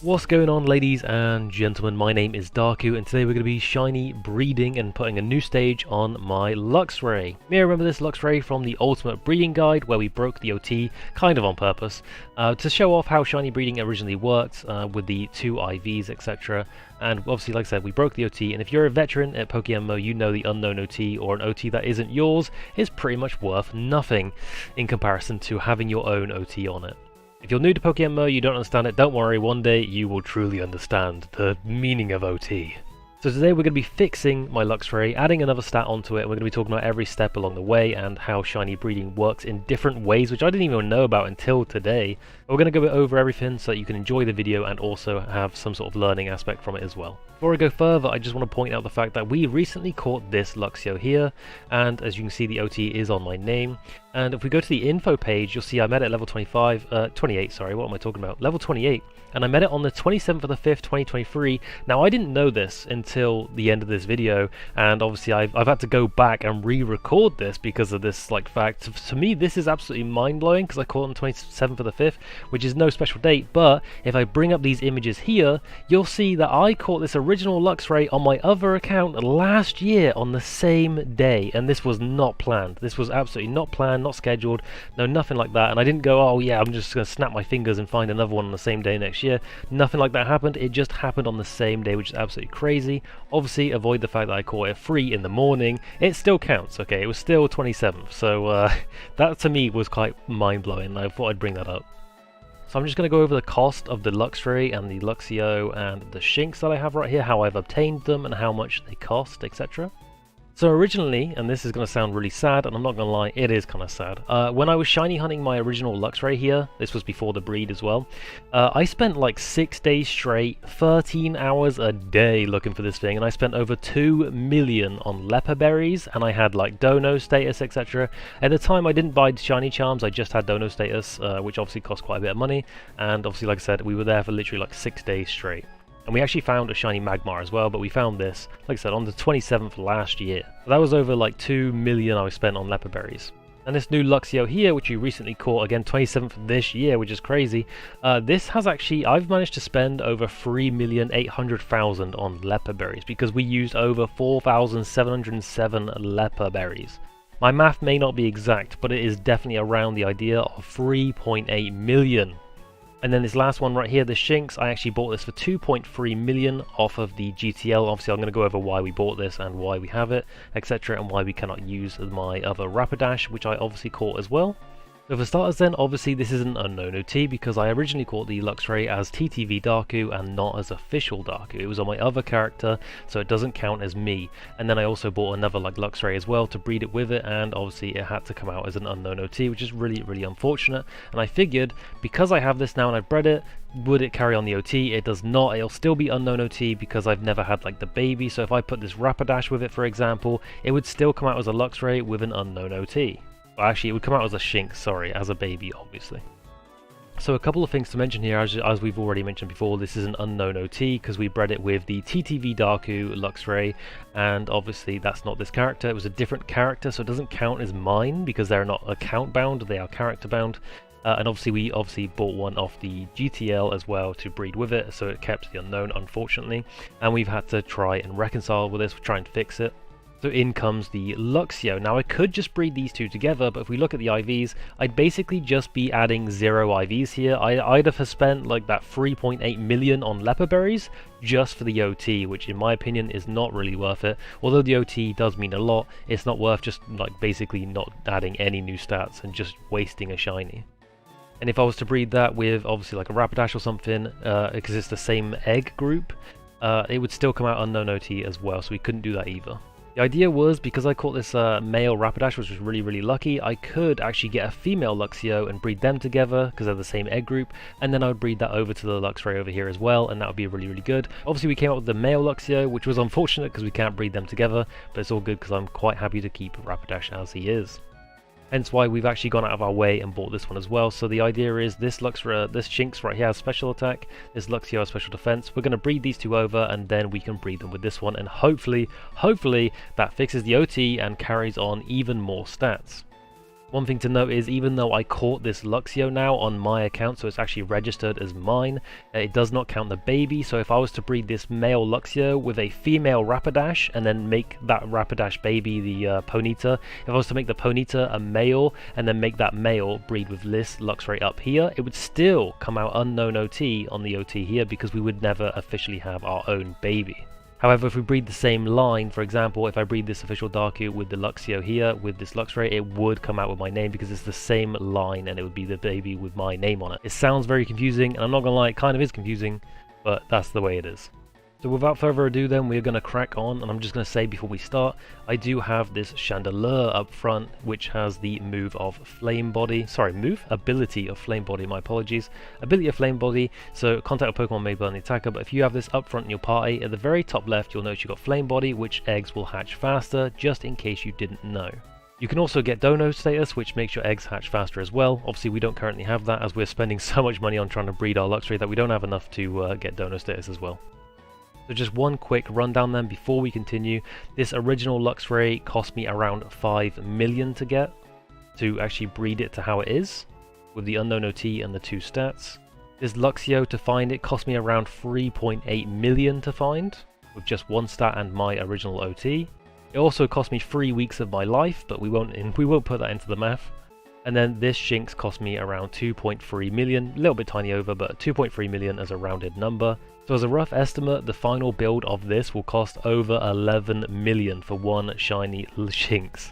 What's going on, ladies and gentlemen? My name is Darku, and today we're going to be shiny breeding and putting a new stage on my Luxray. You may remember this Luxray from the Ultimate Breeding Guide, where we broke the OT, kind of on purpose, to show off how shiny breeding originally worked with the 2 IVs, etc. And obviously, like I said, we broke the OT, and if you're a veteran at PokeMMO, you know the UnknownOT, or an OT that isn't yours, is pretty much worth nothing in comparison to having your own OT on it. If you're new to PokeMMO, you don't understand it, don't worry, one day you will truly understand the meaning of OT. So today we're going to be fixing my Luxray, adding another stat onto it, and we're going to be talking about every step along the way and how shiny breeding works in different ways, which I didn't even know about until today. But we're going to go over everything so that you can enjoy the video and also have some sort of learning aspect from it as well. Before I go further, I just want to point out the fact that we recently caught this Luxio here, and as you can see the OT is on my name. And if we go to the info page, you'll see I met it at level 28, sorry, what am I talking about? Level 28. And I met it on the 27th of the 5th, 2023. Now, I didn't know this until the end of this video, and obviously I've had to go back and re-record this because of this fact. To me, this is absolutely mind-blowing because I caught it on the 27th of the 5th, which is no special date, but if I bring up these images here, you'll see that I caught this original Luxray on my other account last year on the same day, and this was not planned. This was absolutely not planned, not scheduled, no, nothing like that, and I didn't go, oh yeah, I'm just going to snap my fingers and find another one on the same day next year. Nothing like that happened. It just happened on the same day, which is absolutely crazy. Obviously, avoid the fact that I caught it 3 in the morning. It still counts, okay? It was still 27th, so that to me was quite mind-blowing. I thought I'd bring that up. So I'm just going to go over the cost of the Luxray and the Luxio and the Shinx that I have right here, how I've obtained them and how much they cost, etc. So originally, and this is going to sound really sad, and I'm not going to lie, it is kind of sad. When I was shiny hunting my original Luxray here, this was before the breed as well, I spent like 6 days straight, 13 hours a day looking for this thing, and I spent over 2 million on leper berries, and I had like dono status, etc. At the time I didn't buy shiny charms, I just had dono status, which obviously cost quite a bit of money, and obviously, like I said, we were there for literally like 6 days straight. And we actually found a shiny Magmar as well, but we found this, like I said, on the 27th last year. So that was over like 2 million I spent on leper berries. And this new Luxio here, which we recently caught, again 27th this year, which is crazy, this has actually, I've managed to spend over 3,800,000 on leper berries, because we used over 4,707 leper berries. My math may not be exact, but it is definitely around the idea of 3.8 million. And then this last one right here, the Shinx, I actually bought this for 2.3 million off of the GTL. Obviously, I'm going to go over why we bought this and why we have it, etc., and why we cannot use my other Rapidash, which I obviously caught as well. So for starters then, obviously this is an UnknownOT because I originally caught the Luxray as TTV-Darku and not as OfficialDarku. It was on my other character, so it doesn't count as me. And then I also bought another Luxray as well to breed it with it, and obviously it had to come out as an UnknownOT, which is really, really unfortunate. And I figured, because I have this now and I've bred it, would it carry on the OT? It does not. It'll still be UnknownOT because I've never had the baby, so if I put this Rapidash with it, for example, it would still come out as a Luxray with an UnknownOT. Actually, it would come out as a Shinx, sorry, as a baby, obviously. So a couple of things to mention here, as we've already mentioned before, this is an UnknownOT because we bred it with the TTV-Darku Luxray, and obviously that's not this character. It was a different character, so it doesn't count as mine because they're not account bound, they are character bound. And obviously we bought one off the GTL as well to breed with it, so it kept the unknown, unfortunately. And we've had to try and reconcile with this, try and fix it. So in comes the Luxio. Now I could just breed these two together, but if we look at the IVs, I'd basically just be adding 0 IVs here. I'd have spent like that 3.8 million on leper berries just for the OT, which in my opinion is not really worth it. Although the OT does mean a lot, it's not worth just basically not adding any new stats and just wasting a shiny. And if I was to breed that with obviously like a Rapidash or something, because it's the same egg group, it would still come out UnknownOT as well, so we couldn't do that either. The idea was, because I caught this male Rapidash, which was really, really lucky, I could actually get a female Luxio and breed them together, because they're the same egg group, and then I would breed that over to the Luxray over here as well, and that would be really, really good. Obviously we came up with the male Luxio, which was unfortunate because we can't breed them together, but it's all good because I'm quite happy to keep Rapidash as he is. Hence why we've actually gone out of our way and bought this one as well. So the idea is this Shinx right here has special attack, this Luxio has special defense. We're going to breed these two over and then we can breed them with this one, and hopefully that fixes the OT and carries on even more stats. One thing to note is even though I caught this Luxio now on my account, so it's actually registered as mine, it does not count the baby. So if I was to breed this male Luxio with a female Rapidash and then make that Rapidash baby the Ponyta, if I was to make the Ponyta a male and then make that male breed with this Luxray up here, it would still come out UnknownOT on the OT here because we would never officially have our own baby. However, if we breed the same line, for example, if I breed this OfficialDarku with the Luxio here, with this Luxray, it would come out with my name because it's the same line and it would be the baby with my name on it. It sounds very confusing, and I'm not gonna lie, it kind of is confusing, but that's the way it is. So without further ado then, we're going to crack on, and I'm just going to say before we start, I do have this Chandelier up front, which has the move of Flame Body, ability of Flame Body, my apologies, ability of Flame Body, so contact a Pokemon may burn the attacker, but if you have this up front in your party, at the very top left you'll notice you've got Flame Body, which eggs will hatch faster, just in case you didn't know. You can also get Dono status, which makes your eggs hatch faster as well. Obviously we don't currently have that, as we're spending so much money on trying to breed our Luxray that we don't have enough to get Dono status as well. So just one quick rundown then before we continue. This original Luxray cost me around 5 million to get, to actually breed it to how it is, with the UnknownOT and the 2 stats. This Luxio, to find it, cost me around 3.8 million to find, with just 1 stat and my original OT. It also cost me 3 weeks of my life, but we won't put that into the math. And then this Shinx cost me around 2.3 million, a little bit tiny over, but 2.3 million as a rounded number. So as a rough estimate, the final build of this will cost over 11 million for one shiny Shinx.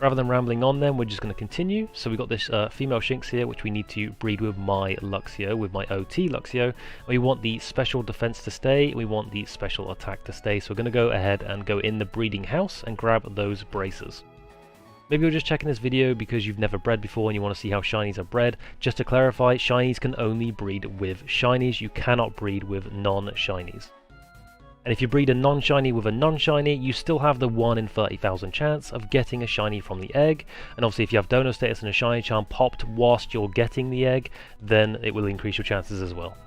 Rather than rambling on then, we're just going to continue. So we've got this female Shinx here, which we need to breed with my Luxio, with my OT Luxio. We want the special defense to stay, we want the special attack to stay, so we're going to go ahead and go in the breeding house and grab those braces. Maybe you're just checking this video because you've never bred before and you want to see how shinies are bred. Just to clarify, shinies can only breed with shinies, you cannot breed with non-shinies. And if you breed a non-shiny with a non-shiny, you still have the 1 in 30,000 chance of getting a shiny from the egg. And obviously if you have Dono status and a shiny charm popped whilst you're getting the egg, then it will increase your chances as well.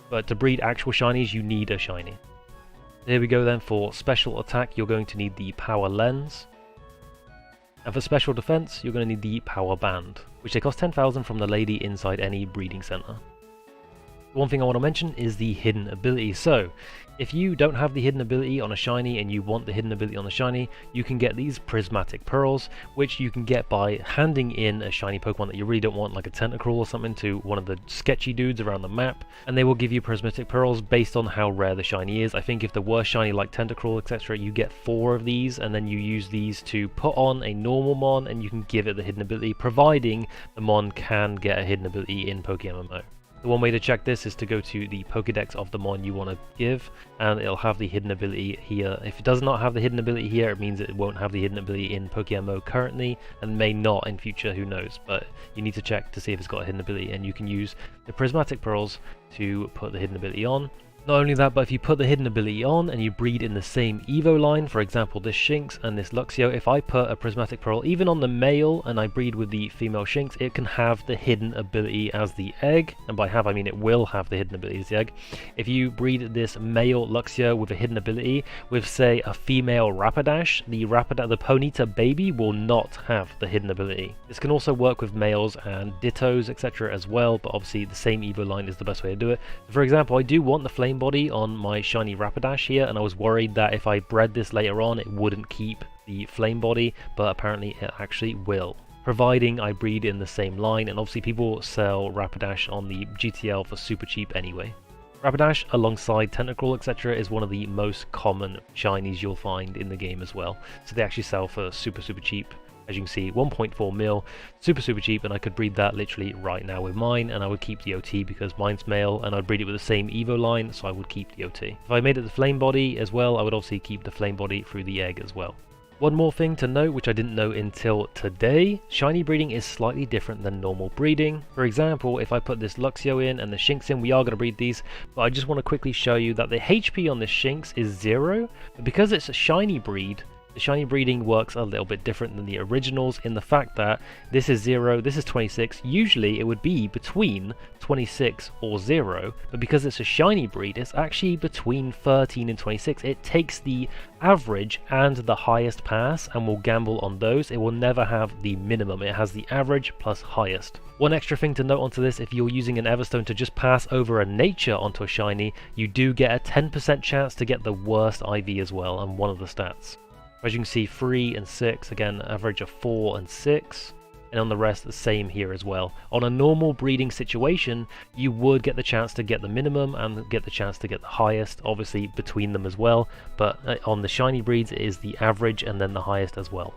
But to breed actual shinies, you need a shiny. Here we go then. For special attack, you're going to need the Power Lens. And for special defense, you're going to need the Power Band, which they cost 10,000 from the lady inside any breeding center. One thing I want to mention is the hidden ability. So, if you don't have the hidden ability on a shiny and you want the hidden ability on the shiny, you can get these Presmiric Pearls, which you can get by handing in a shiny Pokemon that you really don't want, like a Tentacruel or something, to one of the sketchy dudes around the map, and they will give you Presmiric Pearls based on how rare the shiny is. I think if the worst shiny like Tentacruel, etc., you get 4 of these, and then you use these to put on a normal Mon, and you can give it the hidden ability, providing the Mon can get a hidden ability in PokeMMO. The one way to check this is to go to the Pokedex of the Mon you want to give, and it'll have the hidden ability here. If it does not have the hidden ability here, it means it won't have the hidden ability in PokeMMO currently, and may not in future, who knows. But you need to check to see if it's got a hidden ability, and you can use the Presmiric Pearls to put the hidden ability on. Not only that, but if you put the hidden ability on and you breed in the same Evo line, for example this Shinx and this Luxio, if I put a Presmiric Pearl even on the male and I breed with the female Shinx, it can have the hidden ability as the egg, and by have I mean it will have the hidden ability as the egg. If you breed this male Luxio with a hidden ability with, say, a female Rapidash, the Ponyta baby will not have the hidden ability. This can also work with males and Dittos, etc. as well, but obviously the same Evo line is the best way to do it. For example, I do want the Flame Body on my shiny Rapidash here, and I was worried that if I bred this later on it wouldn't keep the Flame Body, but apparently it actually will, providing I breed in the same line, and obviously people sell Rapidash on the GTL for super cheap anyway. Rapidash alongside Tentacruel, etc. is one of the most common shinies you'll find in the game as well, so they actually sell for super cheap. As you can see, 1.4 mil, super cheap, and I could breed that literally right now with mine, and I would keep the OT because mine's male, and I'd breed it with the same Evo line, so I would keep the OT. If I made it the Flame Body as well, I would obviously keep the Flame Body through the egg as well. One more thing to note, which I didn't know until today, shiny breeding is slightly different than normal breeding. For example, if I put this Luxio in and the Shinx in, we are going to breed these, but I just want to quickly show you that the HP on this Shinx is 0, but because it's a shiny breed, The shiny breeding works a little bit different than the originals in the fact that this is 0, this is 26. Usually it would be between 26 or 0, but because it's a shiny breed, it's actually between 13 and 26. It takes the average and the highest pass and will gamble on those. It will never have the minimum. It has the average plus highest. One extra thing to note onto this, if you're using an Everstone to just pass over a nature onto a shiny, you do get a 10% chance to get the worst IV as well on one of the stats. As you can see, 3 and 6, again, average of 4 and 6, and on the rest, the same here as well. On a normal breeding situation, you would get the chance to get the minimum and get the chance to get the highest, obviously between them as well, but on the shiny breeds, it is the average and then the highest as well.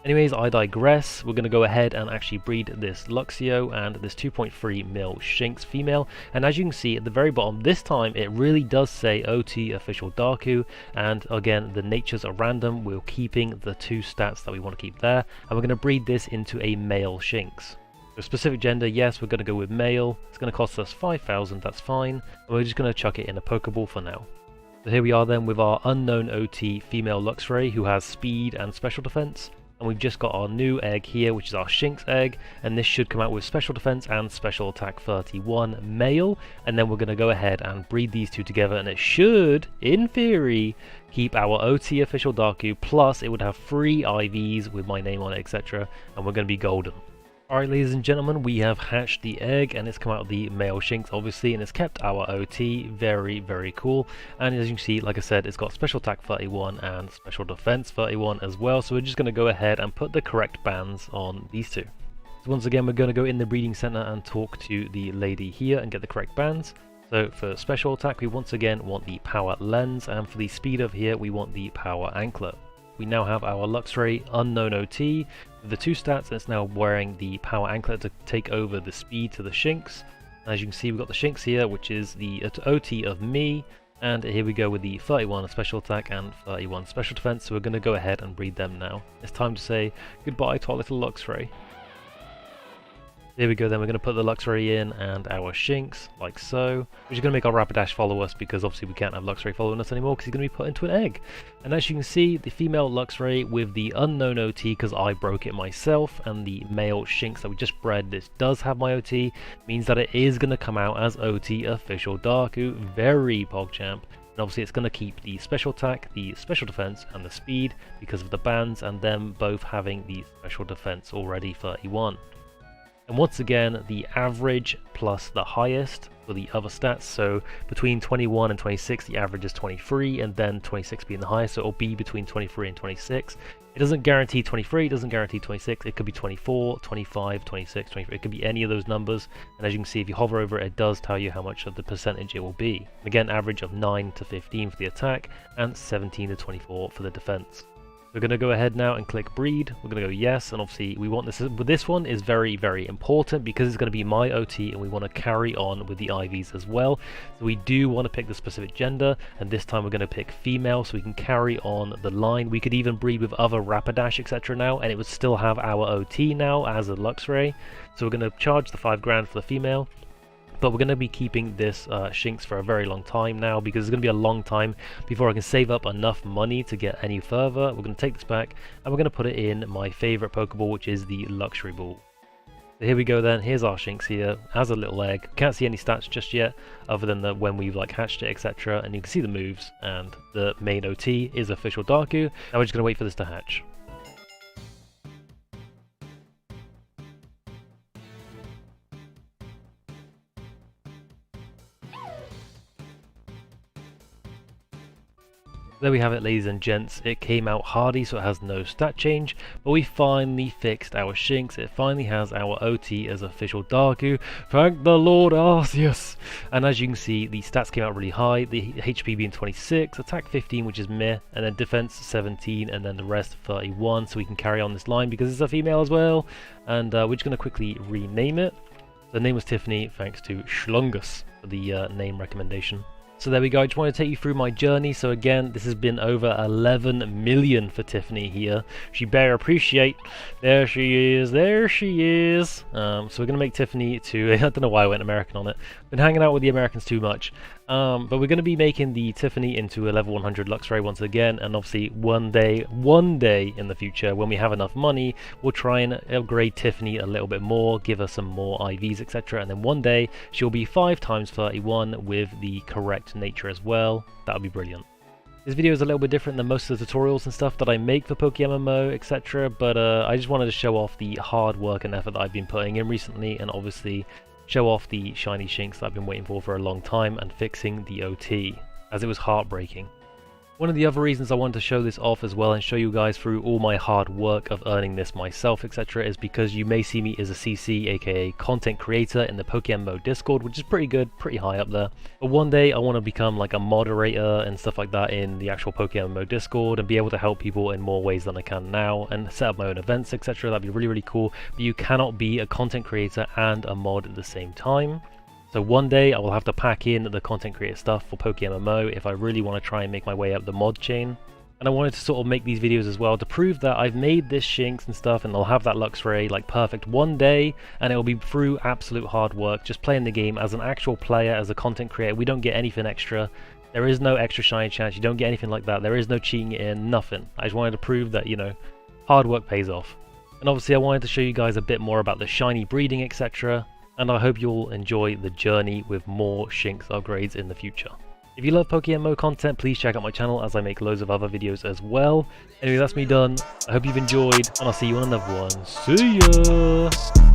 Anyways, I digress. We're going to go ahead and actually breed this Luxio and this 2.3 mil Shinx female. And as you can see at the very bottom, this time it really does say OT Official Darku. And again, the natures are random. We're keeping the 2 stats that we want to keep there. And we're going to breed this into a male Shinx. So specific gender, yes, we're going to go with male. It's going to cost us 5,000, that's fine. And we're just going to chuck it in a Pokeball for now. So here we are then with our UnknownOT female Luxray who has speed and special defense. And we've just got our new egg here, which is our Shinx egg, and this should come out with special defense and special attack 31 male, and then we're going to go ahead and breed these 2 together, and it should, in theory, keep our OT Official Darku, plus it would have 3 IVs with my name on it, etc., and we're going to be golden. Alright, ladies and gentlemen, we have hatched the egg and it's come out of the male Shinx, obviously, and it's kept our OT. Very, very cool. And as you can see, like I said, it's got special attack 31 and special defense 31 as well. So we're just going to go ahead and put the correct bands on these 2. So once again, we're going to go in the breeding center and talk to the lady here and get the correct bands. So for special attack, we once again want the power lens, and for the speed of here, we want the power anklet. We now have our Luxray UnknownOT with the 2 stats, and it's now wearing the power anklet to take over the speed to the Shinx. As you can see, we've got the Shinx here, which is the OT of me, and here we go with the 31 special attack and 31 special defense, so we're going to go ahead and breed them now. It's time to say goodbye to our little Luxray. There we go, then we're going to put the Luxray in and our Shinx, like so. We're just going to make our Rapidash follow us because obviously we can't have Luxray following us anymore because he's going to be put into an egg. And as you can see, the female Luxray with the UnknownOT, because I broke it myself, and the male Shinx that we just bred, this does have my OT, means that it is going to come out as OT Official Darku. Very PogChamp. And obviously it's going to keep the special attack, the special defense, and the speed because of the bands, and them both having the special defense already 31. And once again, the average plus the highest for the other stats. So between 21 and 26, the average is 23, and then 26 being the highest, so it'll be between 23 and 26. It doesn't guarantee 23, it doesn't guarantee 26, it could be 24, 25, 26, 23, it could be any of those numbers. And as you can see, if you hover over it, it does tell you how much of the percentage it will be. Again, average of 9 to 15 for the attack, and 17 to 24 for the defense. We're going to go ahead now and click breed. We're going to go yes, and obviously we want this. But this one is very, very important because it's going to be my OT, and we want to carry on with the IVs as well. So we do want to pick the specific gender, and this time we're going to pick female so we can carry on the line. We could even breed with other Rapidash, etc. now, and it would still have our OT now as a Luxray. So we're going to charge the 5 grand for the female. But we're going to be keeping this Shinx for a very long time now because it's going to be a long time before I can save up enough money to get any further. We're going to take this back and we're going to put it in my favourite Pokeball, which is the Luxury Ball. So here we go then, here's our Shinx here as a little egg. Can't see any stats just yet other than when we've like hatched it, etc. And you can see the moves, and the main OT is Official Darku. Now we're just going to wait for this to hatch. There we have it, ladies and gents. It came out hardy, so it has no stat change, but we finally fixed our Shinx. It finally has our OT as Official Darku. Thank the Lord Arceus! And as you can see, the stats came out really high, the HP being 26, attack 15, which is meh, and then defense 17, and then the rest 31, so we can carry on this line because it's a female as well. And we're just going to quickly rename it. The name was Tiffany, thanks to Schlungus for the name recommendation. So there we go, I just want to take you through my journey. So again, this has been over 11 million for Tiffany here. She better appreciate. There she is, there she is. So we're going to make Tiffany to, I don't know why I went American on it. Been hanging out with the Americans too much. But we're going to be making the Tiffany into a level 100 Luxray once again, and obviously one day in the future, when we have enough money, we'll try and upgrade Tiffany a little bit more, give her some more IVs, etc. And then one day she'll be 5 times 31 with the correct nature as well. That'll be brilliant. This video is a little bit different than most of the tutorials and stuff that I make for PokeMMO, etc. But I just wanted to show off the hard work and effort that I've been putting in recently, and obviously show off the shiny Shinx that I've been waiting for a long time, and fixing the OT, as it was heartbreaking. One of the other reasons I wanted to show this off as well and show you guys through all my hard work of earning this myself, etc. is because you may see me as a CC, aka content creator, in the PokeMMO Discord, which is pretty good, pretty high up there. But one day I want to become like a moderator and stuff like that in the actual PokeMMO Discord and be able to help people in more ways than I can now and set up my own events, etc. That'd be really, really cool. But you cannot be a content creator and a mod at the same time. So one day I will have to pack in the content creator stuff for PokeMMO if I really want to try and make my way up the mod chain. And I wanted to sort of make these videos as well to prove that I've made this Shinx and stuff, and I'll have that Luxray like perfect one day, and it will be through absolute hard work, just playing the game as an actual player, as a content creator. We don't get anything extra. There is no extra shiny chance, you don't get anything like that. There is no cheating it in, nothing. I just wanted to prove that, you know, hard work pays off. And obviously I wanted to show you guys a bit more about the shiny breeding, etc. And I hope you'll enjoy the journey with more Shinx upgrades in the future. If you love PokeMMO content, please check out my channel as I make loads of other videos as well. Anyway, that's me done. I hope you've enjoyed, and I'll see you on another one. See ya!